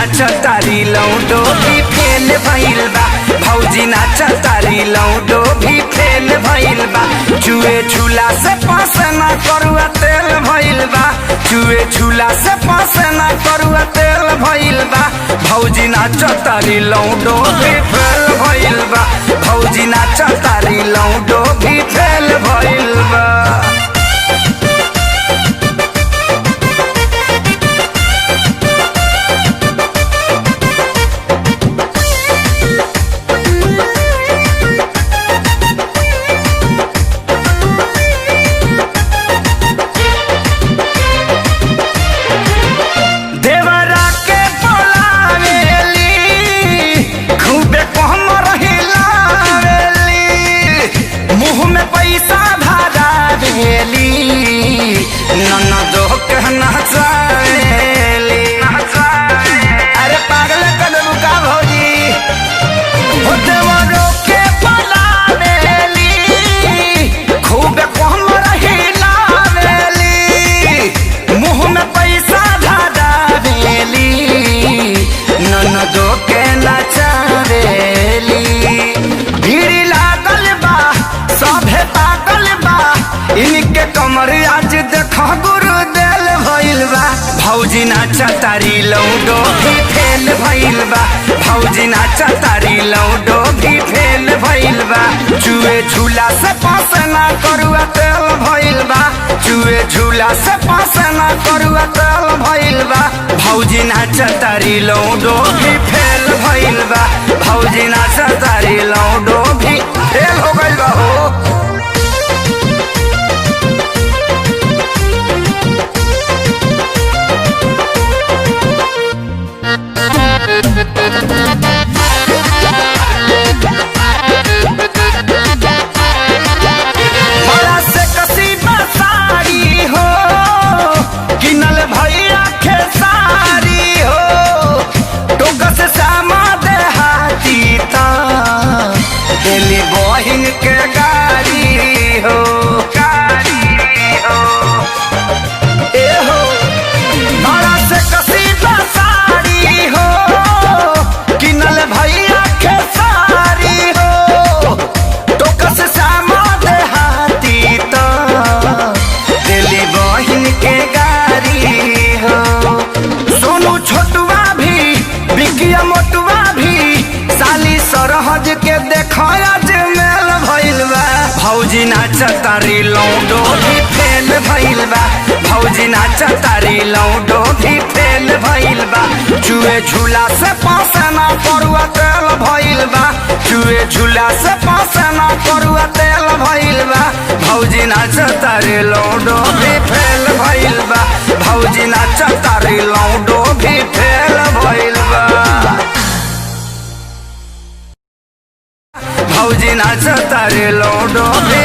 नाच तारी लौडो भी फेल भइल बा। भौजी नाच तारी लौडो भी फेल भइल बा। चुए झूला से पास ना करुआ तेल भइल बा। चुए झूला से पास ना करुआ तेल भइल बा। भौजी नाच तारी लौडो भी फेल भइल बा। भौजी नाच तारी लौडो भी फेल भइल बा। अरे पागल कदम का भौजी हो देवरो के पलावेली खूब कम रहिलावेली। मुँह में पैसा धरावेली ननदो के नचावेली। भीड़ लागल बा सभे पागल बा इनके कमर आज देखो गुरु देल भइल बा। भौजी नाच तारी लौडो भी फेल भइल बा। भौजी नाच तारी लौडो भी फेल भइल बा। चुए झूला से पास ना करुआ तेल भइल बा। चुए झूला से पास ना करुआ तेल भइल बा। भौजी नाच तारी लौडो भी फेल भइल बा। भौजी नाच तारी लौडो भी फेल हो गइल बा हो। बहिन के गाड़ी हो ए हो बड़ा से कसीदा साड़ी हो किनल भैया के साड़ी हो। टोका से सामा देहाती तो दिली बहिन के गाड़ी हो। सोनू छोटुआ भी बिकिया मोटुआ भी साली सरहज के देखा भौजी नाच तारी लौडो भी फेल भइल बा। भौजी नाच तारी लौडो भी फेल भइल बा। चुए झूला से पास ना करुआ तेल भइल बा। चुए झूला से पास ना करुआ तेल भइल बा। भौजी नाच तारी लौडो भी फेल भइल बा। भौजी नाच तारी लौडो भी फेल भइल बा। भौजी नाच तारी लौडो भी